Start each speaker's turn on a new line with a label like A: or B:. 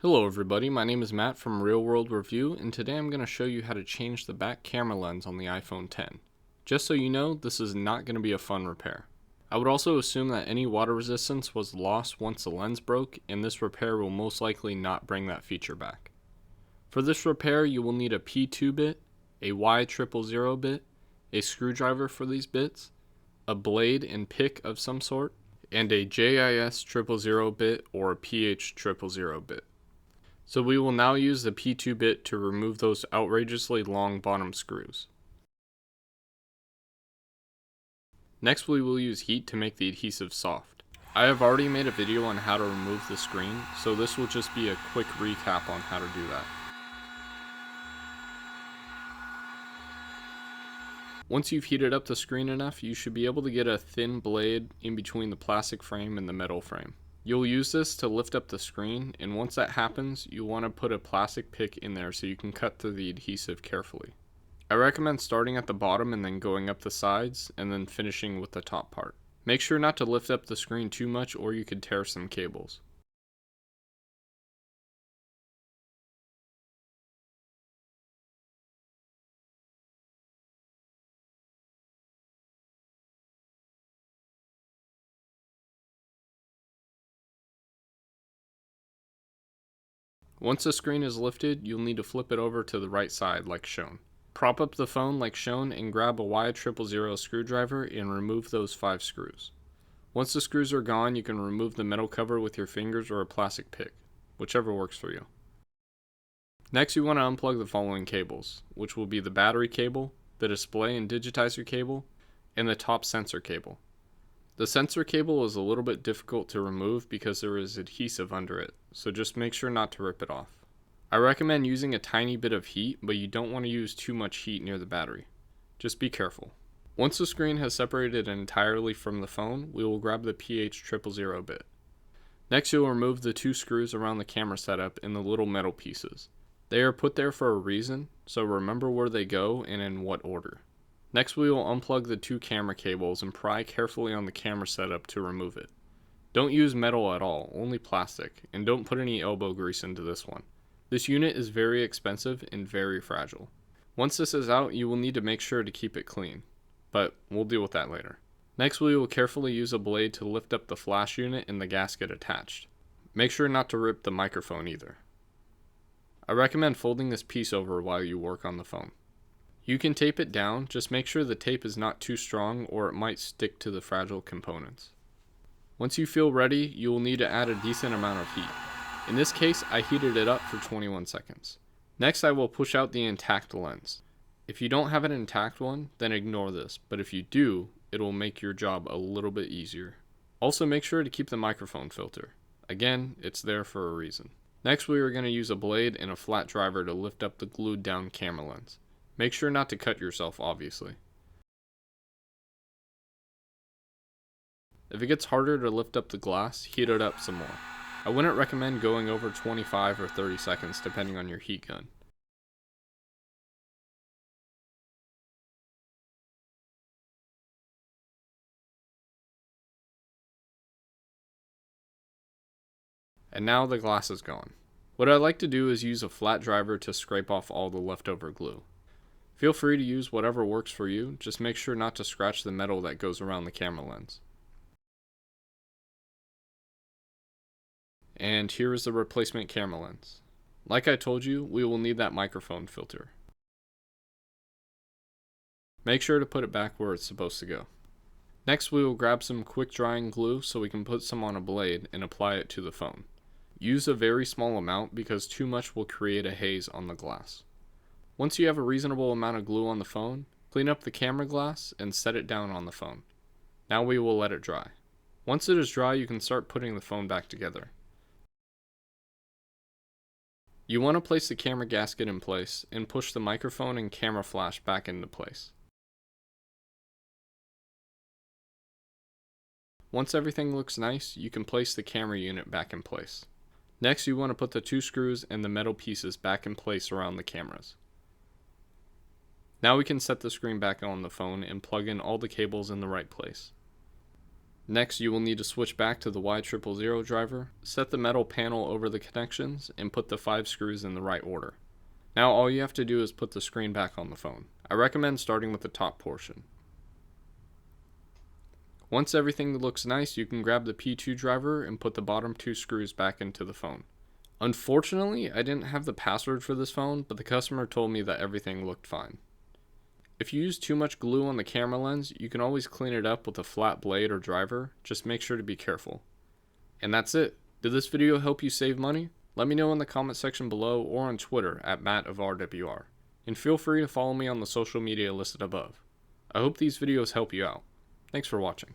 A: Hello everybody, my name is Matt from Real World Review, and today I'm going to show you how to change the back camera lens on the iPhone X. Just so you know, this is not going to be a fun repair. I would also assume that any water resistance was lost once the lens broke, and this repair will most likely not bring that feature back. For this repair, you will need a P2 bit, a Y000 bit, a screwdriver for these bits, a blade and pick of some sort, and a JIS000 bit or a PH000 bit. So we will now use the P2 bit to remove those outrageously long bottom screws. Next we will use heat to make the adhesive soft. I have already made a video on how to remove the screen, so this will just be a quick recap on how to do that. Once you've heated up the screen enough, you should be able to get a thin blade in between the plastic frame and the metal frame. You'll use this to lift up the screen, and once that happens, you'll want to put a plastic pick in there so you can cut through the adhesive carefully. I recommend starting at the bottom and then going up the sides, and then finishing with the top part. Make sure not to lift up the screen too much or you could tear some cables. Once the screen is lifted, you'll need to flip it over to the right side like shown. Prop up the phone like shown and grab a Y000 screwdriver and remove those 5 screws. Once the screws are gone, you can remove the metal cover with your fingers or a plastic pick, whichever works for you. Next, you want to unplug the following cables, which will be the battery cable, the display and digitizer cable, and the top sensor cable. The sensor cable is a little bit difficult to remove because there is adhesive under it, so just make sure not to rip it off. I recommend using a tiny bit of heat, but you don't want to use too much heat near the battery. Just be careful. Once the screen has separated entirely from the phone, we will grab the PH000 bit. Next, you'll remove the 2 screws around the camera setup and the little metal pieces. They are put there for a reason, so remember where they go and in what order. Next, we will unplug the 2 camera cables and pry carefully on the camera setup to remove it. Don't use metal at all, only plastic, and don't put any elbow grease into this one. This unit is very expensive and very fragile. Once this is out, you will need to make sure to keep it clean, but we'll deal with that later. Next, we will carefully use a blade to lift up the flash unit and the gasket attached. Make sure not to rip the microphone either. I recommend folding this piece over while you work on the phone. You can tape it down, just make sure the tape is not too strong or it might stick to the fragile components. Once you feel ready, you will need to add a decent amount of heat. In this case, I heated it up for 21 seconds. Next, I will push out the intact lens. If you don't have an intact one, then ignore this, but if you do, it will make your job a little bit easier. Also, make sure to keep the microphone filter. Again, it's there for a reason. Next, we are going to use a blade and a flat driver to lift up the glued down camera lens. Make sure not to cut yourself, obviously. If it gets harder to lift up the glass, heat it up some more. I wouldn't recommend going over 25 or 30 seconds depending on your heat gun. And now the glass is gone. What I like to do is use a flat driver to scrape off all the leftover glue. Feel free to use whatever works for you, just make sure not to scratch the metal that goes around the camera lens. And here is the replacement camera lens. Like I told you, we will need that microphone filter. Make sure to put it back where it's supposed to go. Next, we will grab some quick drying glue so we can put some on a blade and apply it to the phone. Use a very small amount because too much will create a haze on the glass. Once you have a reasonable amount of glue on the phone, clean up the camera glass and set it down on the phone. Now we will let it dry. Once it is dry, you can start putting the phone back together. You want to place the camera gasket in place and push the microphone and camera flash back into place. Once everything looks nice, you can place the camera unit back in place. Next, you want to put the 2 screws and the metal pieces back in place around the cameras. Now we can set the screen back on the phone and plug in all the cables in the right place. Next, you will need to switch back to the Y000 driver, set the metal panel over the connections, and put the 5 screws in the right order. Now all you have to do is put the screen back on the phone. I recommend starting with the top portion. Once everything looks nice, you can grab the P2 driver and put the bottom 2 screws back into the phone. Unfortunately, I didn't have the password for this phone, but the customer told me that everything looked fine. If you use too much glue on the camera lens, you can always clean it up with a flat blade or driver. Just make sure to be careful. And that's it. Did this video help you save money? Let me know in the comment section below or on Twitter at @MattofRWR. And feel free to follow me on the social media listed above. I hope these videos help you out. Thanks for watching.